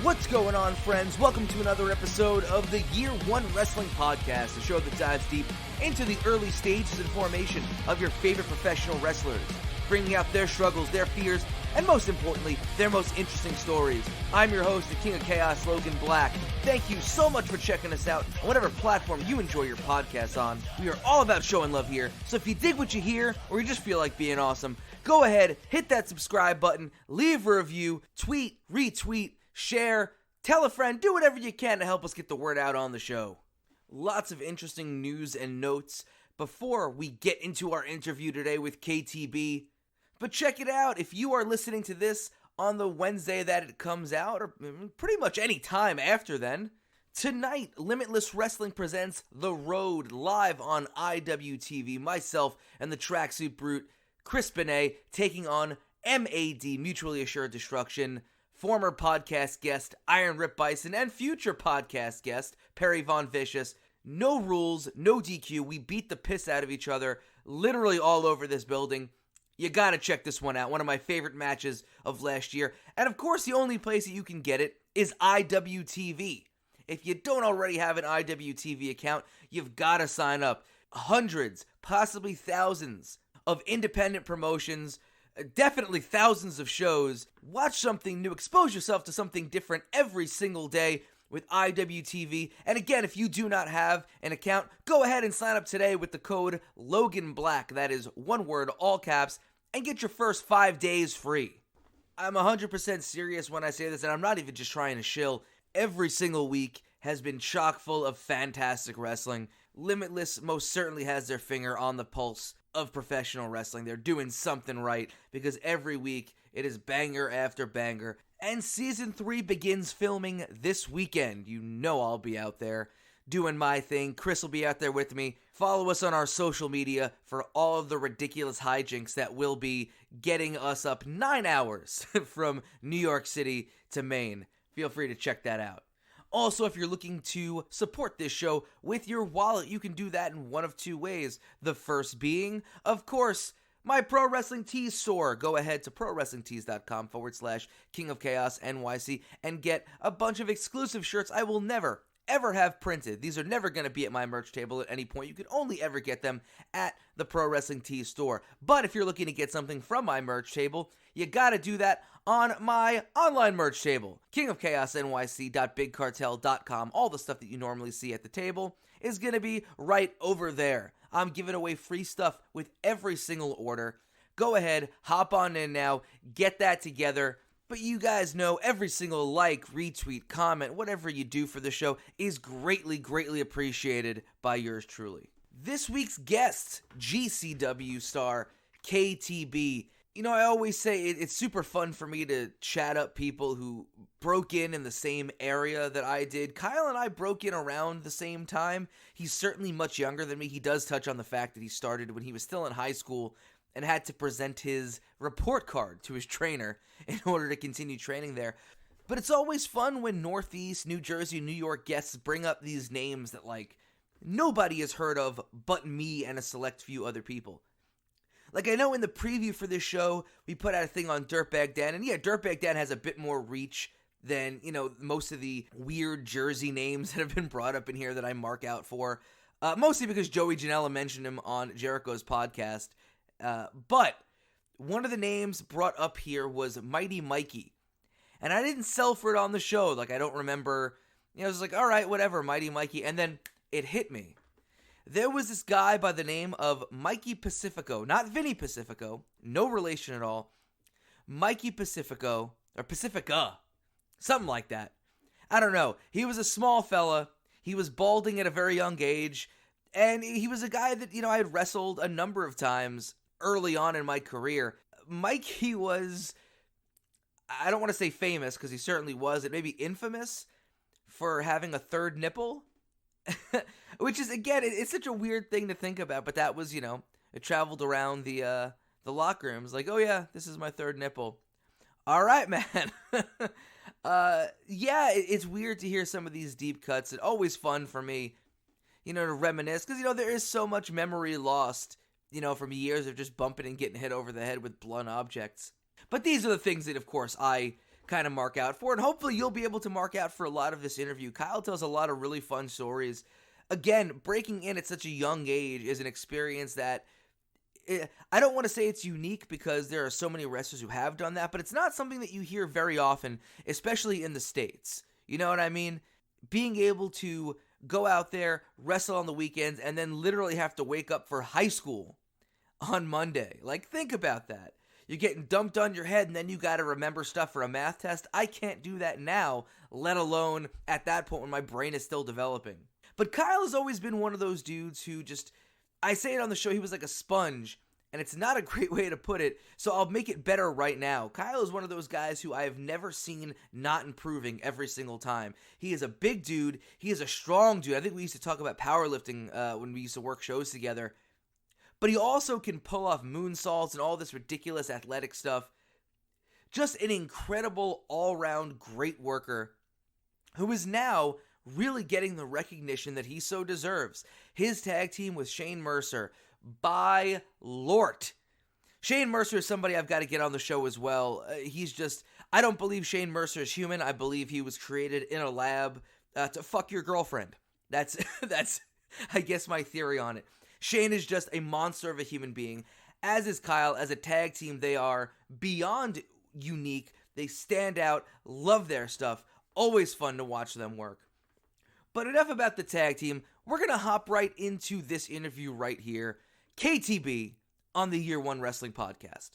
What's going on, friends? Welcome to another episode of the Year One Wrestling Podcast, a show that dives deep into the early stages and formation of your favorite professional wrestlers, bringing out their struggles, their fears, and most importantly, their most interesting stories. I'm your host, the King of Chaos, Logan Black. Thank you so much for checking us out on whatever platform you enjoy your podcasts on. We are all about showing love here, so if you dig what you hear, or you just feel like being awesome, go ahead, hit that subscribe button, leave a review, tweet, retweet, share, tell a friend, do whatever you can to help us get the word out on the show. Lots of interesting news and notes before we get into our interview today with KTB. But check it out, if you are listening to this on the Wednesday that it comes out, or pretty much any time after then, tonight, Limitless Wrestling presents The Road live on IWTV. Myself and the Tracksuit Brute, Chris Benet, taking on MAD, Mutually Assured Destruction, former podcast guest Iron Rip Bison, and future podcast guest Perry Von Vicious. No rules, no DQ. We beat the piss out of each other literally all over this building. You gotta check this one out. One of my favorite matches of last year. And of course, the only place that you can get it is IWTV. If you don't already have an IWTV account, you've gotta sign up. Hundreds, possibly thousands of independent promotions, definitely thousands of shows. Watch something new, expose yourself to something different every single day with IWTV. And again, if you do not have an account, go ahead and sign up today with the code Logan Black. That is one word, all caps, and get your first 5 days free. I'm 100% serious when I say this, and I'm not even just trying to shill. Every single week has been chock full of fantastic wrestling. Limitless most certainly has their finger on the pulse of professional wrestling. They're doing something right, because every week it is banger after banger. And Season 3 begins filming this weekend. You know I'll be out there doing my thing. Chris will be out there with me. Follow us on our social media for all of the ridiculous hijinks that will be getting us up 9 hours from New York City to Maine. Feel free to check that out. Also, if you're looking to support this show with your wallet, you can do that in one of two ways. The first being, of course, my Pro Wrestling Tees store. Go ahead to prowrestlingtees.com/King of Chaos NYC and get a bunch of exclusive shirts I will never, ever have printed. These are never going to be at my merch table at any point. You can only ever get them at the Pro Wrestling Tees store. But if you're looking to get something from my merch table, you got to do that on my online merch table, kingofchaosnyc.bigcartel.com. All the stuff that you normally see at the table is going to be right over there. I'm giving away free stuff with every single order. Go ahead, hop on in now, get that together. But you guys know every single like, retweet, comment, whatever you do for the show is greatly, greatly appreciated by yours truly. This week's guest, GCW star KTB. You know, I always say it's super fun for me to chat up people who broke in the same area that I did. Kyle and I broke in around the same time. He's certainly much younger than me. He does touch on the fact that he started when he was still in high school and had to present his report card to his trainer in order to continue training there. But it's always fun when Northeast, New Jersey, New York guests bring up these names that, like, nobody has heard of but me and a select few other people. Like, I know in the preview for this show, we put out a thing on Dirtbag Dan, and yeah, Dirtbag Dan has a bit more reach than, you know, most of the weird Jersey names that have been brought up in here that I mark out for. Mostly because Joey Janela mentioned him on Jericho's podcast. But one of the names brought up here was Mighty Mikey. And I didn't sell for it on the show. Like, I don't remember, you know, I was like, all right, whatever, Mighty Mikey. And then it hit me. There was this guy by the name of Mikey Pacifico, not Vinny Pacifico, no relation at all. Mikey Pacifico, or Pacifica, something like that. I don't know. He was a small fella. He was balding at a very young age. And he was a guy that, you know, I had wrestled a number of times early on in my career. Mikey was, I don't want to say famous, because he certainly was, and maybe infamous for having a third nipple. Which is, again, it's such a weird thing to think about, but that was, you know, it traveled around the locker rooms, like, oh yeah, this is my third nipple. All right, man. Yeah, it's weird to hear some of these deep cuts. It's always fun for me, you know, to reminisce, because, you know, there is so much memory lost, you know, from years of just bumping and getting hit over the head with blunt objects. But these are the things that, of course, I kind of mark out for, and hopefully you'll be able to mark out for a lot of this interview. Kyle tells a lot of really fun stories. Again, breaking in at such a young age is an experience that I don't want to say it's unique because there are so many wrestlers who have done that, but it's not something that you hear very often, especially in the States. You know what I mean? Being able to go out there, wrestle on the weekends, and then literally have to wake up for high school on Monday. Like, think about that. You're getting dumped on your head, and then you got to remember stuff for a math test. I can't do that now, let alone at that point when my brain is still developing. But Kyle has always been one of those dudes who just, I say it on the show, he was like a sponge, and it's not a great way to put it, so I'll make it better right now. Kyle is one of those guys who I have never seen not improving every single time. He is a big dude. He is a strong dude. I think we used to talk about powerlifting when we used to work shows together. But he also can pull off moonsaults and all this ridiculous athletic stuff. Just an incredible all-around great worker who is now really getting the recognition that he so deserves. His tag team with Shane Mercer, by Lord. Shane Mercer is somebody I've got to get on the show as well. He's just, I don't believe Shane Mercer is human. I believe he was created in a lab to fuck your girlfriend. That's I guess my theory on it. Shane is just a monster of a human being, as is Kyle. As a tag team, they are beyond unique. They stand out, love their stuff, always fun to watch them work. But enough about the tag team. We're going to hop right into this interview right here. KTB on the Year One Wrestling Podcast.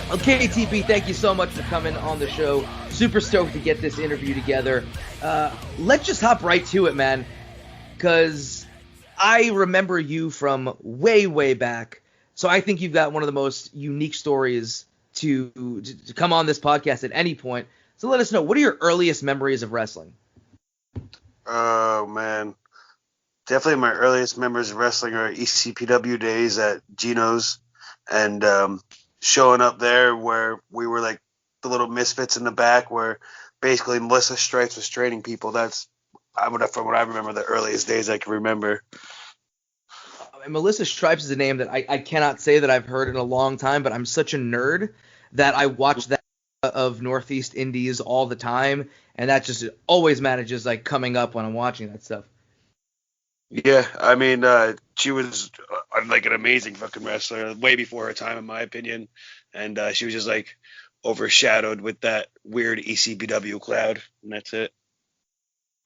Well, KTB, thank you so much for coming on the show. Super stoked to get this interview together. Let's just hop right to it, man, because I remember you from way, way back. So I think you've got one of the most unique stories to come on this podcast at any point. So let us know, what are your earliest memories of wrestling? Oh, man. Definitely my earliest memories of wrestling are ECPW days at Gino's and showing up there where we were like the little misfits in the back where basically Melissa Stripes was training people. That's from what I remember, the earliest days I can remember. And Melissa Stripes is a name that I cannot say that I've heard in a long time, but I'm such a nerd that I watch that of Northeast Indies all the time, and that just always manages like coming up when I'm watching that stuff. Yeah, I mean, she was like an amazing fucking wrestler, way before her time, in my opinion, and she was just like overshadowed with that weird ECBW cloud, and that's it.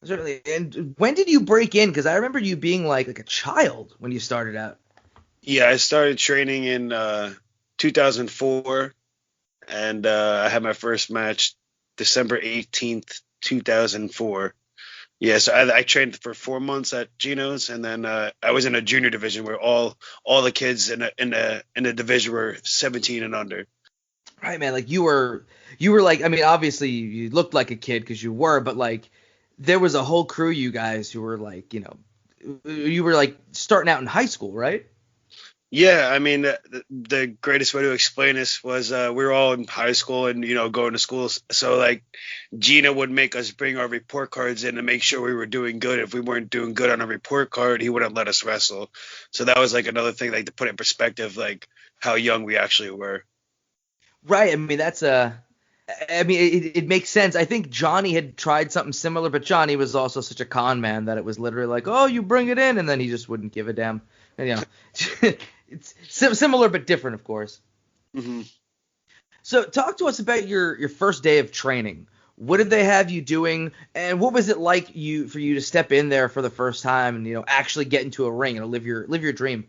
Certainly. And when did you break in? Because I remember you being like a child when you started out. Yeah, I started training in 2004. And I had my first match December 18th, 2004. Yeah, so I trained for 4 months at Gino's, and then I was in a junior division where all the kids in the division were 17 and under. Right, man. Like you were like, I mean, obviously you looked like a kid because you were, but like there was a whole crew of you guys who were like, you were like starting out in high school, right? Yeah, I mean, the greatest way to explain this was we were all in high school and, going to school. So, like, Gina would make us bring our report cards in to make sure we were doing good. If we weren't doing good on a report card, he wouldn't let us wrestle. So that was, like, another thing, like, to put in perspective, like, how young we actually were. Right. I mean, it makes sense. I think Johnny had tried something similar, but Johnny was also such a con man that it was literally like, oh, you bring it in, and then he just wouldn't give a damn. And, it's similar but different, of course. Mm-hmm. So talk to us about your first day of training. What did they have you doing, and what was it like for you to step in there for the first time and actually get into a ring and live your dream?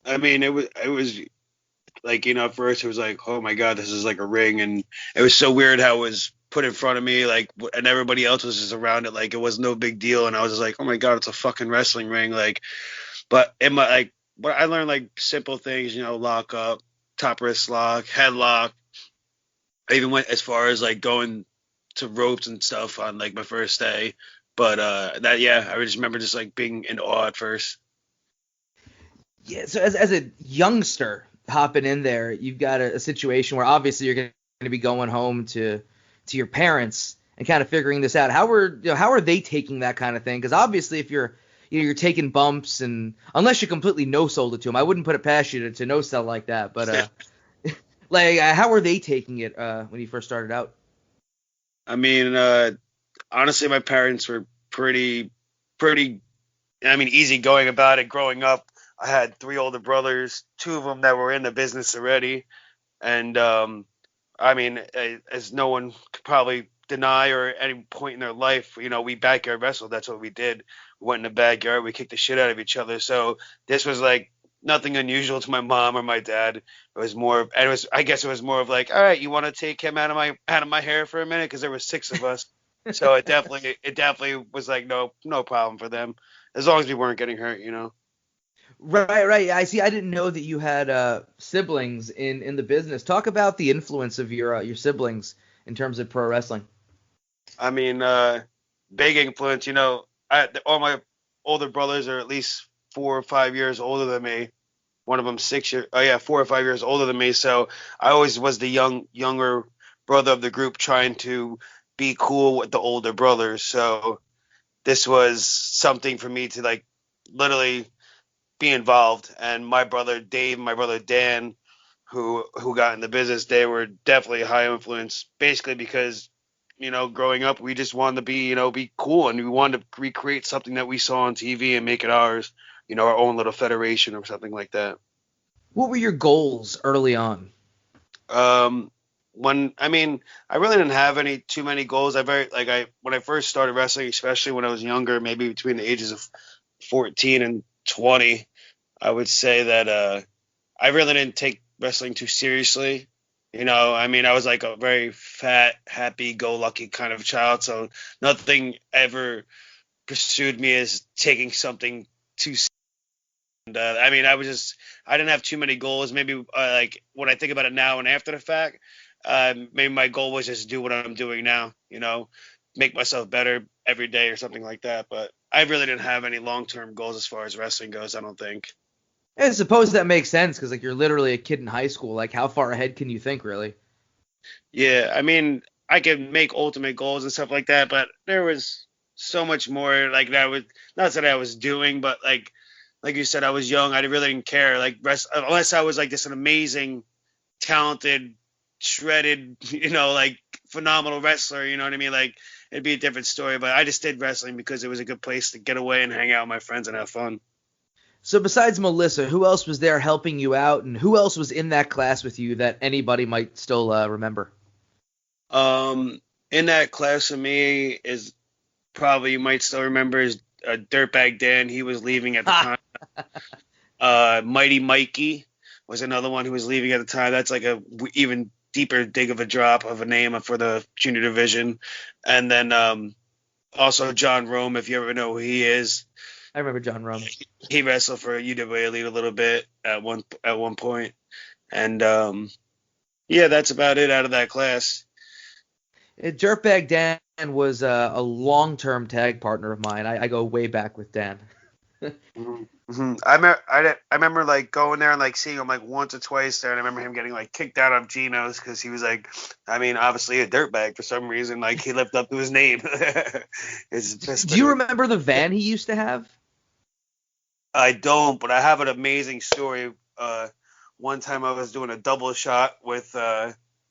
I mean, it was like, at first it was like, oh my God, this is like a ring, and it was so weird how it was put in front of me, like, and everybody else was just around it, like it was no big deal, and I was just like, oh my God, it's a fucking wrestling ring, like. But but I learned like simple things, lock up, top wrist lock, headlock. I even went as far as like going to ropes and stuff on like my first day. But I just remember just like being in awe at first. Yeah. So as a youngster hopping in there, you've got a situation where obviously you're going to be going home to your parents and kind of figuring this out. How are they taking that kind of thing? Because obviously if you're taking bumps, and unless you completely no-sold it to them, I wouldn't put it past you to no-sell like that. But Like, how were they taking it when you first started out? I mean, honestly, my parents were pretty, I mean, easygoing about it. Growing up, I had three older brothers, two of them that were in the business already, and I mean, as no one could probably deny or at any point in their life, we backyard wrestled. That's what we did. We went in the backyard, we kicked the shit out of each other. So this was like nothing unusual to my mom or my dad. It was more, and I guess it was more of like, all right, you want to take him out of my hair for a minute, because there were six of us. So it definitely was like no problem for them, as long as we weren't getting hurt. Right, right. I see. I didn't know that you had siblings in the business. Talk about the influence of your siblings in terms of pro wrestling. I mean, big influence. All my older brothers are at least 4 or 5 years older than me. One of them 6 years. Oh yeah, 4 or 5 years older than me. So I always was the younger brother of the group, trying to be cool with the older brothers. So this was something for me to like literally be involved. And my brother Dave, my brother Dan, who got in the business, they were definitely a high influence. Basically because growing up, we just wanted to be cool, and we wanted to recreate something that we saw on TV and make it ours. Our own little federation or something like that. What were your goals early on? Um, I mean, I really didn't have too many goals. When I first started wrestling, especially when I was younger, maybe between the ages of 14 and 20, I would say that I really didn't take wrestling too seriously. I mean, I was like a very fat, happy-go-lucky kind of child, so nothing ever pursued me as taking something too. And I mean, I didn't have too many goals. Maybe like when I think about it now and after the fact, maybe my goal was just do what I'm doing now. Make myself better every day or something like that. But I really didn't have any long-term goals as far as wrestling goes, I don't think. I suppose that makes sense because like you're literally a kid in high school. Like how far ahead can you think, really? Yeah, I mean, I could make ultimate goals and stuff like that, but there was so much more like that was not that I was doing, but like you said, I was young. I really didn't care. Like unless I was like this an amazing, talented, shredded, like phenomenal wrestler. You know what I mean? Like it'd be a different story. But I just did wrestling because it was a good place to get away and hang out with my friends and have fun. So besides Melissa, who else was there helping you out, and who else was in that class with you that anybody might still remember? In that class of me is probably you might still remember is Dirtbag Dan. He was leaving at the time. Mighty Mikey was another one who was leaving at the time. That's like a even deeper dig of a drop of a name for the junior division. And then also John Rome, if you ever know who he is. I remember John Rome. He wrestled for UWA Elite a little bit at one point. And yeah, that's about it out of that class. Dirtbag Dan was a long-term tag partner of mine. I go way back with Dan. Mm-hmm. I remember like going there and like seeing him like once or twice there, and I remember him getting like kicked out of Geno's because he was like, I mean, obviously a dirtbag for some reason. Like he lived up to his name. Do you remember the van he used to have? I don't, but I have an amazing story. One time I was doing a double shot with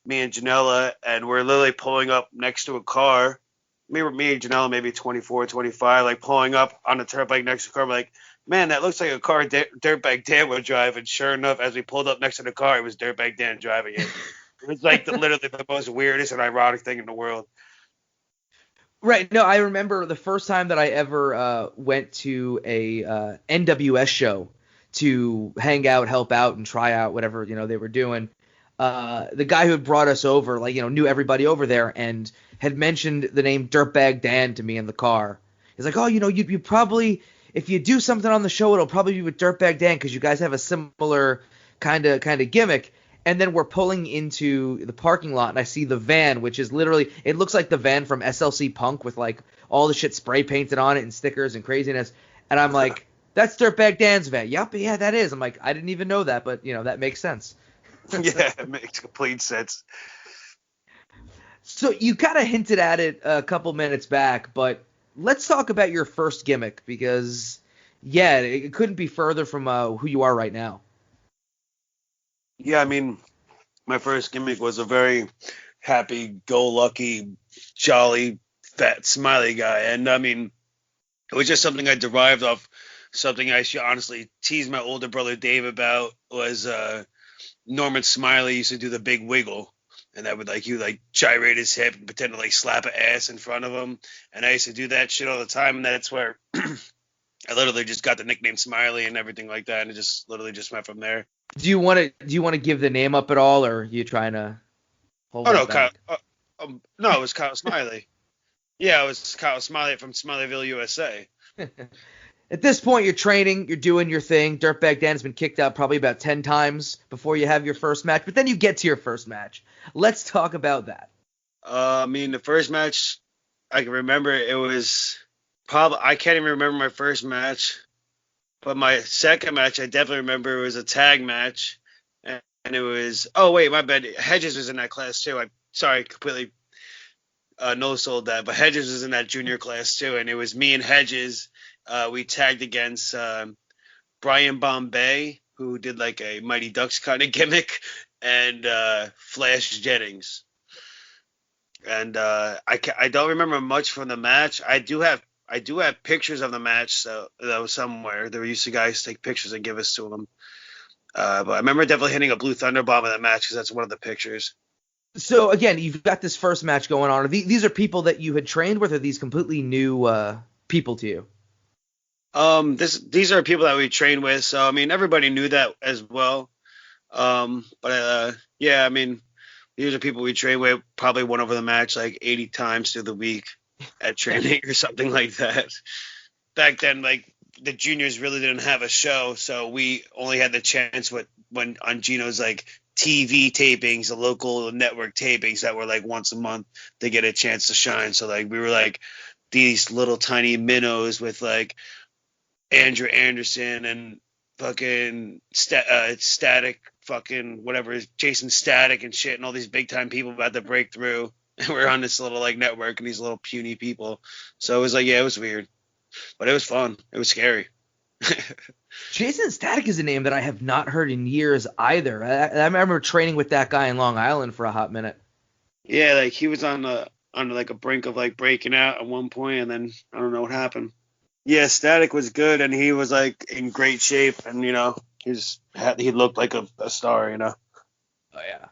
me and Janela, and we're literally pulling up next to a car. Me and Janela, maybe 24, 25, like pulling up on the turnpike next to the car. We're like, man, that looks like a car Dirtbag Dan would drive. And sure enough, as we pulled up next to the car, it was Dirtbag Dan driving it. It was like literally the most weirdest and ironic thing in the world. Right. No, I remember the first time that I ever went to a NWS show to hang out, help out, and try out whatever they were doing. The guy who had brought us over, like knew everybody over there and had mentioned the name Dirtbag Dan to me in the car. He's like, oh, you probably, if you do something on the show, it'll probably be with Dirtbag Dan because you guys have a similar kind of gimmick. And then we're pulling into the parking lot, and I see the van, which is literally, it looks like the van from SLC Punk with like all the shit spray painted on it and stickers and craziness. And I'm like, that's Dirtbag Dan's van. Yup, yeah, that is. I'm like, I didn't even know that, but that makes sense. Yeah, it makes complete sense. So you kind of hinted at it a couple minutes back, but let's talk about your first gimmick because, yeah, it couldn't be further from who you are right now. Yeah, I mean, my first gimmick was a very happy-go-lucky, jolly, fat, smiley guy, and I mean, it was just something I derived off something I should honestly tease my older brother Dave about was Norman Smiley used to do the big wiggle. And that would he would gyrate his hip and pretend to slap an ass in front of him. And I used to do that shit all the time. And that's where I literally just got the nickname Smiley and everything like that. And it just literally just went from there. Do you want to give the name up at all, or are you trying to hold Oh that no, Kyle, back? no, it was Kyle Smiley. Yeah, it was Kyle Smiley from Smileyville, USA. At this point, you're training, you're doing your thing. Dirtbag Dan has been kicked out probably about 10 times before you have your first match, but then you get to your first match. Let's talk about that. I mean, the first match I can remember, it was probably, I can't even remember my first match, but my second match I definitely remember. It was a tag match, and it was, oh wait, my bad, Hedges was in that class too. I'm sorry, completely no-sold that, but Hedges was in that junior class too, and it was me and Hedges. We tagged against Brian Bombay, who did a Mighty Ducks kind of gimmick, and Flash Jennings. And I don't remember much from the match. I do have pictures of the match, so that was somewhere. There used to guys take pictures and give us to them. But I remember definitely hitting a blue thunder bomb in that match because that's one of the pictures. So again, you've got this first match going on. These are people that you had trained with, or these completely new people to you? These are people that we train with, so I mean everybody knew that as well. Yeah, I mean these are people we train with. Probably went over the match 80 times through the week at training or something like that. Back then, the juniors really didn't have a show, so we only had the chance when on Gino's TV tapings, the local network tapings that were once a month to get a chance to shine. So we were these little tiny minnows with Andrew Anderson and fucking Static, fucking whatever, Jason Static and shit, and all these big time people about to break through. And we're on this little network and these little puny people. So it was yeah, it was weird, but it was fun. It was scary. Jason Static is a name that I have not heard in years either. I remember training with that guy in Long Island for a hot minute. Yeah, he was on a brink of breaking out at one point, and then I don't know what happened. Yeah, Static was good, and he was in great shape, and he looked like a star, Oh yeah.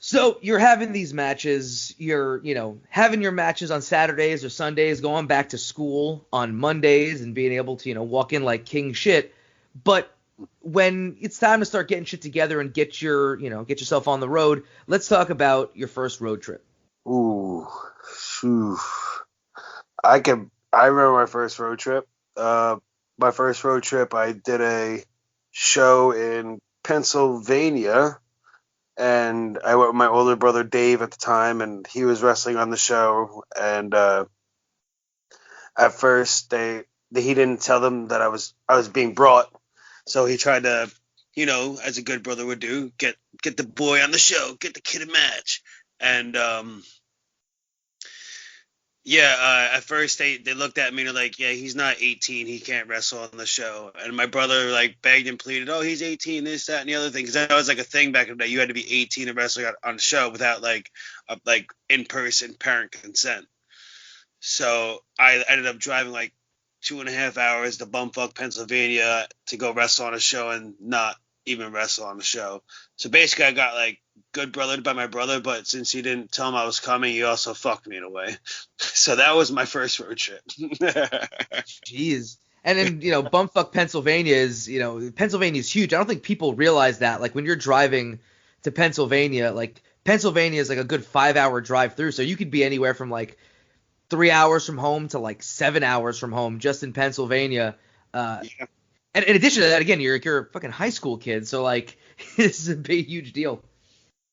So you're having these matches. You're having your matches on Saturdays or Sundays, going back to school on Mondays, and being able to walk in like king shit. But when it's time to start getting shit together and get yourself on the road, let's talk about your first road trip. Ooh, phew. I remember my first road trip. My first road trip, I did a show in Pennsylvania, and I went with my older brother Dave at the time, and he was wrestling on the show. And at first, he didn't tell them that I was being brought, so he tried to, as a good brother would do, get the boy on the show, get the kid a match, and yeah, at first they looked at me and were yeah, he's not 18, he can't wrestle on the show. And my brother begged and pleaded, oh, he's 18, this, that, and the other thing, because that was a thing back in the day. You had to be 18 to wrestle on the show without in-person parent consent. So I ended up driving 2.5 hours to bumfuck Pennsylvania to go wrestle on a show and not even wrestle on the show. So basically I got good brothered by my brother, but since he didn't tell him I was coming, he also fucked me in a way. So that was my first road trip. Jeez. And then, bumfuck Pennsylvania is, Pennsylvania is huge. I don't think people realize that. When you're driving to Pennsylvania, Pennsylvania is a good 5-hour drive through. So you could be anywhere from 3 hours from home to 7 hours from home just in Pennsylvania. Yeah. And in addition to that, again, you're a fucking high school kid. So this is a big, huge deal.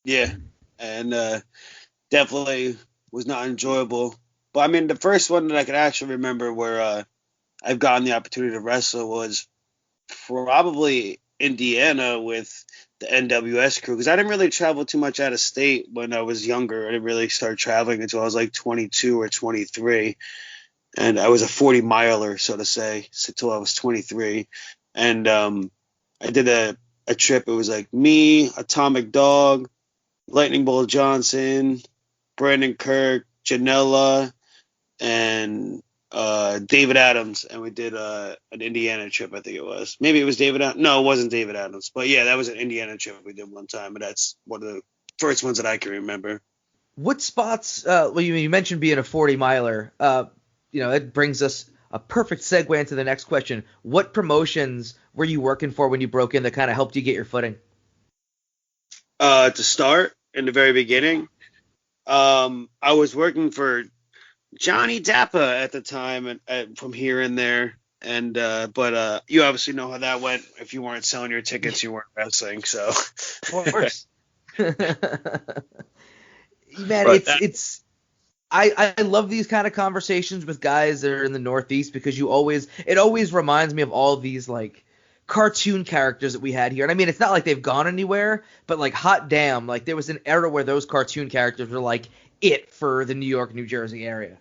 Yeah, and definitely was not enjoyable. But I mean, the first one that I could actually remember where I've gotten the opportunity to wrestle was probably Indiana with the NWS crew, because I didn't really travel too much out of state when I was younger. I didn't really start traveling until I was 22 or 23, and I was a 40 miler, so to say, until I was 23. And I did a trip. It was me, Atomic Dog, Lightning Bolt Johnson, Brandon Kirk, Janela, and David Adams, and we did an Indiana trip. I think it was. Maybe it was David Adams. No, it wasn't David Adams. But yeah, that was an Indiana trip we did one time, and that's one of the first ones that I can remember. What spots? Well, you mentioned being a 40 miler. It brings us a perfect segue into the next question. What promotions were you working for when you broke in that kind of helped you get your footing? To start in the very beginning, I was working for Johnny Dappa at the time, and from here and there. And but you obviously know how that went. If you weren't selling your tickets, you weren't wrestling. So, of course. Man, but I love these kind of conversations with guys that are in the Northeast because it always reminds me of all these like cartoon characters that we had here. And I mean, it's not like they've gone anywhere, but like hot damn, like there was an era where those cartoon characters were like it for the New York, New Jersey area.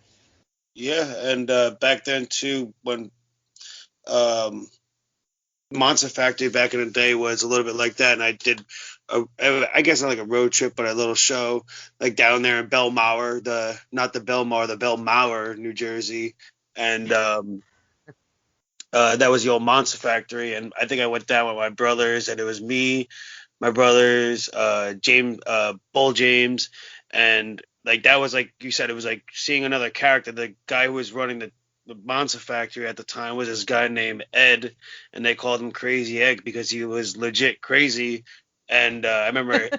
yeah, and back then too, when Monster Factory back in the day was a little bit like that, and I did, I guess not like a road trip, but a little show like down there in Belmar, not the Belmar, the Belmar, New Jersey, and that was the old Monster Factory, and I think I went down with my brothers, and it was me, my brothers, James, Bull James, and like that was like you said, it was like seeing another character. The guy who was running the Monster Factory at the time was this guy named Ed, and they called him Crazy Egg because he was legit crazy. And I remember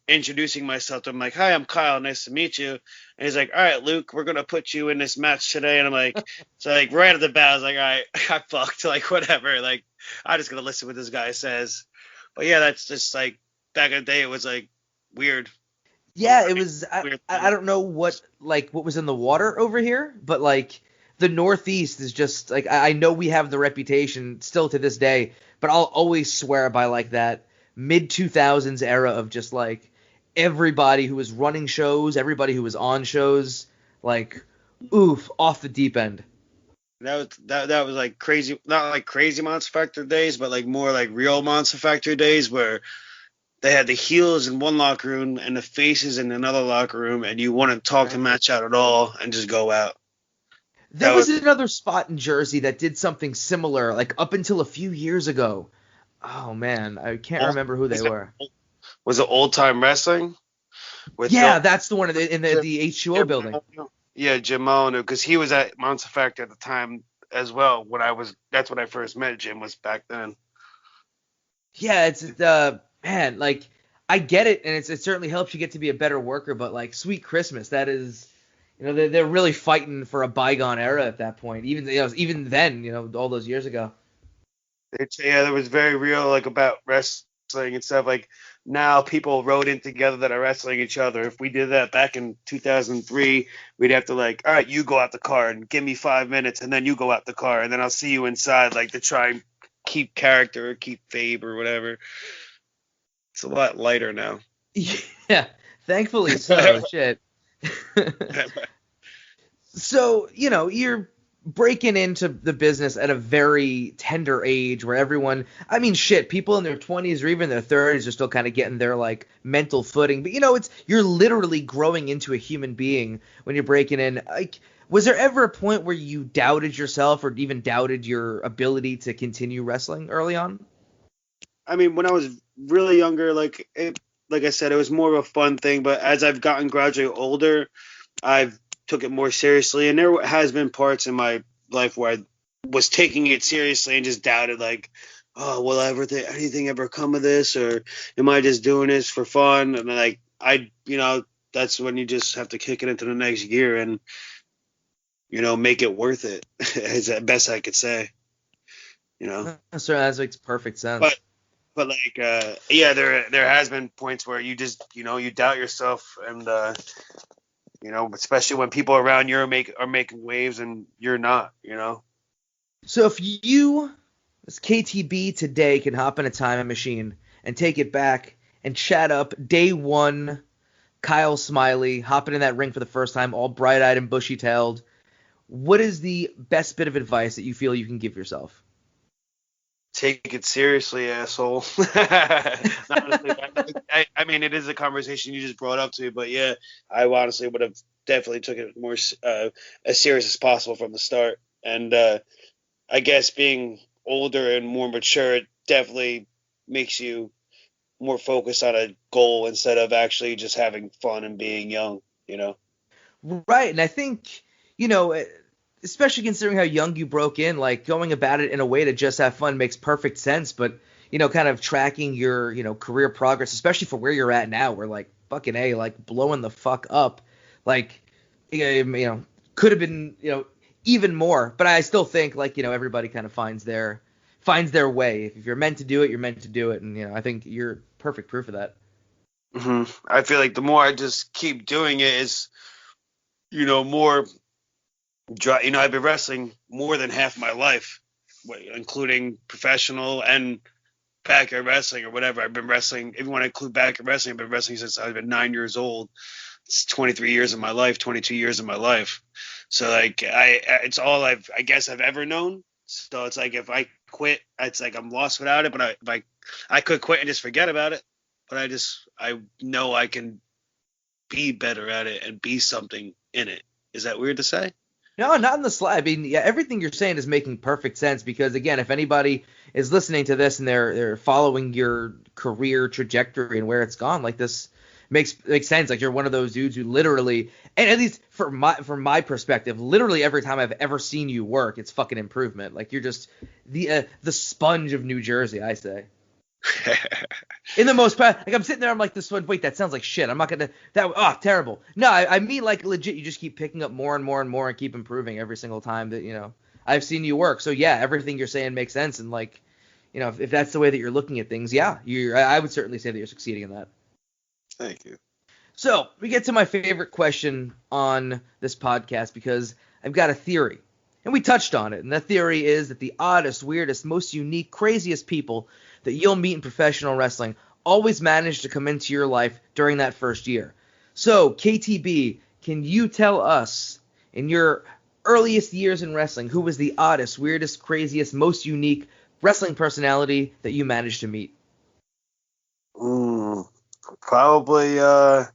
introducing myself to him, like, "Hi, I'm Kyle. Nice to meet you." And he's like, "All right, Luke, we're gonna put you in this match today." And I'm like, so like right at the bat, I was like, "All right, I fucked. Like whatever. Like I'm just gonna listen to what this guy says." But yeah, that's just like back in the day, it was like weird. Yeah, it was. Weird I don't know what was in the water over here, but like the Northeast is just like I know we have the reputation still to this day, but I'll always swear by like that mid 2000s era of just like everybody who was running shows, everybody who was on shows, like oof, off the deep end. That was like crazy, not like crazy Monster Factory days, but like more like real Monster Factory days where they had the heels in one locker room and the faces in another locker room, and you wouldn't talk the match out at all and just go out. There was another spot in Jersey that did something similar, like up until a few years ago. Oh man, I can't remember who they were. Was it Old Time Wrestling? That's the one in the H2O building. Yeah, Jim Mono, because he was at Monster Factory at the time as well. That's when I first met Jim, was back then. Yeah, it's man, like I get it, and it certainly helps you get to be a better worker. But like, Sweet Christmas, that is, they're really fighting for a bygone era at that point. Even then, all those years ago. Yeah, that was very real, like about wrestling and stuff. Like now, people wrote in together that are wrestling each other. If we did that back in 2003, we'd have to like, all right, you go out the car and give me 5 minutes, and then you go out the car, and then I'll see you inside, like to try and keep character or keep fabe or whatever. It's a lot lighter now. Yeah, thankfully so. Shit. So, you're breaking into the business at a very tender age where people in their 20s or even their 30s are still kind of getting their like mental footing. But you're literally growing into a human being when you're breaking in. Like, was there ever a point where you doubted yourself or even doubted your ability to continue wrestling early on? I mean, when I was really younger, like I said, it was more of a fun thing. But as I've gotten gradually older, I've took it more seriously, and there has been parts in my life where I was taking it seriously and just doubted, like, oh, will anything ever come of this, or am I just doing this for fun? And like that's when you just have to kick it into the next gear and make it worth it. Is the best I could say. So that makes perfect sense. But like there has been points where you just you doubt yourself, and especially when people around you are making waves and you're not, So if you, as KTB today, can hop in a time machine and take it back and chat up day one, Kyle Smiley, hopping in that ring for the first time, all bright-eyed and bushy-tailed, what is the best bit of advice that you feel you can give yourself? Take it seriously, asshole. Honestly, I mean, it is a conversation you just brought up to me, but yeah, I honestly would have definitely took it more as serious as possible from the start. And I guess being older and more mature, it definitely makes you more focused on a goal instead of actually just having fun and being young, you know? Right, and I think, especially considering how young you broke in, like going about it in a way to just have fun makes perfect sense. But kind of tracking your career progress, especially for where you're at now, where like fucking A, like blowing the fuck up, like could have been even more. But I still think like everybody kind of finds their way. If you're meant to do it, you're meant to do it, and I think you're perfect proof of that. I feel like the more I just keep doing it is, more. I've been wrestling more than half my life, including professional and backyard wrestling or whatever. I've been wrestling. If you want to include backyard wrestling, I've been wrestling since I've been 9 years old. It's 23 years of my life, 22 years of my life. So like, it's all I guess I've ever known. So it's like if I quit, it's like I'm lost without it. But if I could quit and just forget about it. But I know I can be better at it and be something in it. Is that weird to say? No, not in the slide. I mean, yeah, everything you're saying is making perfect sense because, again, if anybody is listening to this and they're following your career trajectory and where it's gone, like this makes sense. Like you're one of those dudes who literally, and at least from my perspective, literally every time I've ever seen you work, it's fucking improvement. Like you're just the sponge of New Jersey, I say. In the most like I'm sitting there, I'm like, this one, wait, that sounds like shit. I'm not gonna terrible. No, I mean like legit, you just keep picking up more and more and more and keep improving every single time that I've seen you work. So yeah, everything you're saying makes sense, and like if that's the way that you're looking at things, yeah, I would certainly say that you're succeeding in that. Thank you. So we get to my favorite question on this podcast because I've got a theory. And we touched on it. And that theory is that the oddest, weirdest, most unique, craziest people that you'll meet in professional wrestling always manage to come into your life during that first year. So, KTB, can you tell us, in your earliest years in wrestling, who was the oddest, weirdest, craziest, most unique wrestling personality that you managed to meet? Probably, what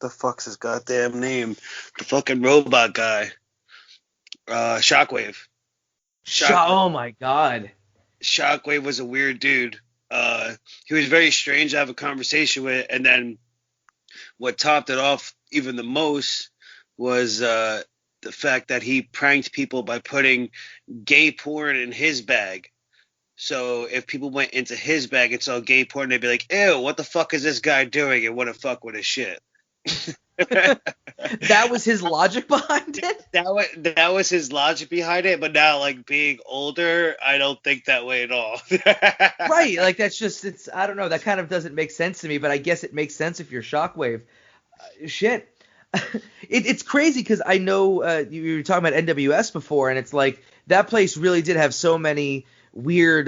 the fuck's his goddamn name? The fucking robot guy. Shockwave. Oh my god. Shockwave was a weird dude. He was very strange to have a conversation with, and then what topped it off even the most was the fact that he pranked people by putting gay porn in his bag. So if people went into his bag and saw gay porn, they'd be like, ew, what the fuck is this guy doing? And wouldn't fuck with his shit. That was his logic behind it? That was his logic behind it, but now, like, being older, I don't think that way at all. Right, like, it's, I don't know, that kind of doesn't make sense to me, but I guess it makes sense if you're Shockwave. Shit. It's crazy, because I know you were talking about NWS before, and it's like, that place really did have so many weird,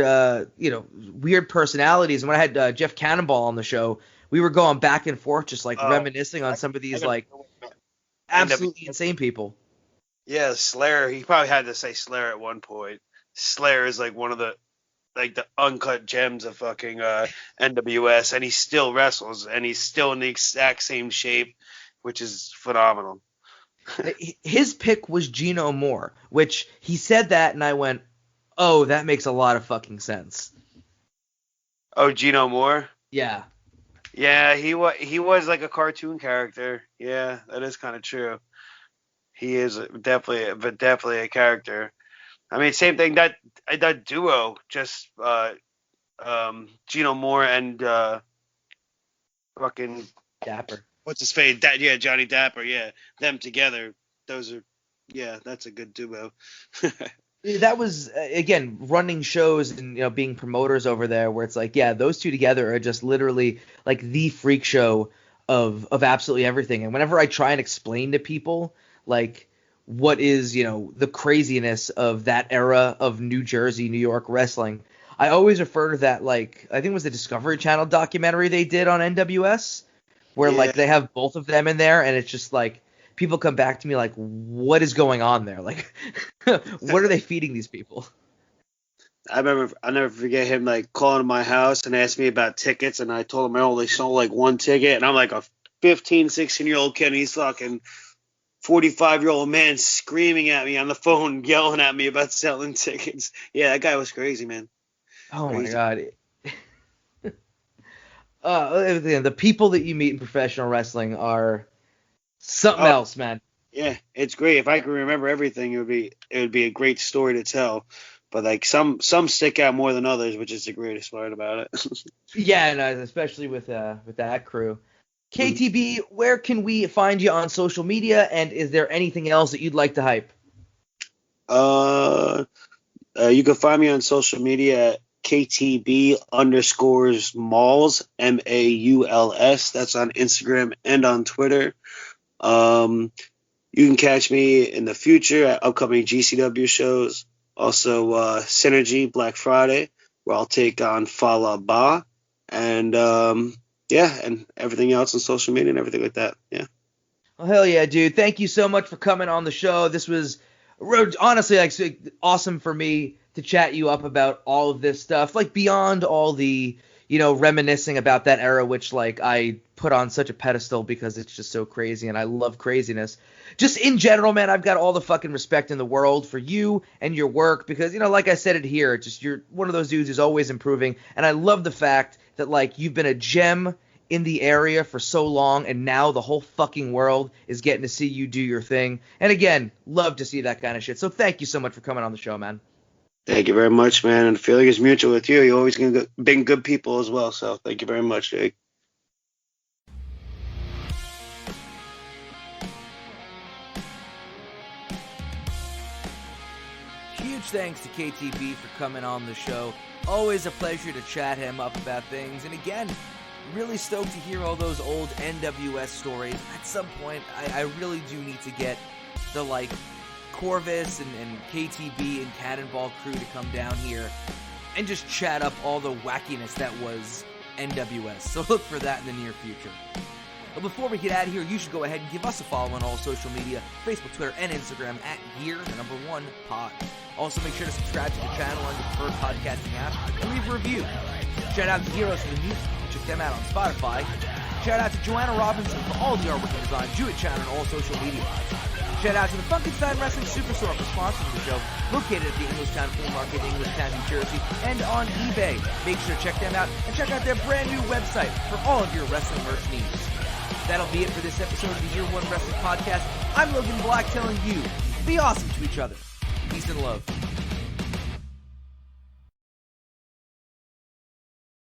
weird personalities, and when I had Jeff Cannonball on the show, we were going back and forth, just like reminiscing on some of these like absolutely insane people. Yeah, Slayer. He probably had to say Slayer at one point. Slayer is like one of the uncut gems of fucking NWS, and he still wrestles, and he's still in the exact same shape, which is phenomenal. His pick was Gino Moore, which he said that, and I went, "Oh, that makes a lot of fucking sense." Oh, Gino Moore? Yeah. Yeah, he was like a cartoon character. Yeah, that is kind of true. He is definitely a character. I mean, same thing that duo, just Gino Moore and fucking Dapper. What's his face? Johnny Dapper. Yeah, them together. That's a good duo. That was, again, running shows and being promoters over there, where it's like, yeah, those two together are just literally like the freak show of absolutely everything. And whenever I try and explain to people like what is the craziness of that era of New Jersey, New York wrestling, I always refer to that, like, I think it was the Discovery Channel documentary they did on NWS, where like they have both of them in there, and it's just like, people come back to me like, what is going on there? Like, what are they feeding these people? I'll never forget him like calling to my house and asked me about tickets, and I told him I only sold like one ticket, and I'm like a 15, 16-year-old kid, and he's fucking 45-year-old man screaming at me on the phone, yelling at me about selling tickets. Yeah, that guy was crazy, man. Oh my Crazy. God. The people that you meet in professional wrestling are something else, man. Yeah, it's great. If I could remember everything, it would be a great story to tell. But like some stick out more than others, which is the greatest part about it. Yeah, and especially with that crew. KTB, where can we find you on social media, and is there anything else that you'd like to hype? You can find me on social media at KTB_Mauls, MAULS. That's on Instagram and on Twitter. You can catch me in the future at upcoming GCW shows. Also, Synergy Black Friday, where I'll take on Fala Ba. And, and everything else on social media and everything like that. Yeah. Well, hell yeah, dude. Thank you so much for coming on the show. This was honestly like awesome for me to chat you up about all of this stuff, like beyond all the, reminiscing about that era, which like I put on such a pedestal because it's just so crazy and I love craziness. Just in general, man, I've got all the fucking respect in the world for you and your work because, like I said it here, you're one of those dudes who's always improving. And I love the fact that like you've been a gem in the area for so long and now the whole fucking world is getting to see you do your thing. And again, love to see that kind of shit. So thank you so much for coming on the show, man. Thank you very much, man. And the feeling is mutual with you. You're always going to bring good people as well. So thank you very much, Jake. Huge thanks to KTB for coming on the show. Always a pleasure to chat him up about things. And again, really stoked to hear all those old NWS stories. At some point, I really do need to get the Corvus and KTB and Cannonball crew to come down here and just chat up all the wackiness that was NWS. So look for that in the near future. But before we get out of here, you should go ahead and give us a follow on all social media, Facebook, Twitter, and Instagram at Gear1Pod. Also, make sure to subscribe to the channel on your preferred podcasting app and leave a review. Shout out to Heroes for the music. Check them out on Spotify. Shout out to Joanna Robinson for all the artwork and design. Do it, channel on all social media. Shout out to the Funkenstein Wrestling Superstore for sponsoring the show, located at the Englishtown Flea Market in Englishtown, New Jersey, and on eBay. Make sure to check them out and check out their brand new website for all of your wrestling merch needs. That'll be it for this episode of the Year One Wrestling Podcast. I'm Logan Black telling you, be awesome to each other. Peace and love.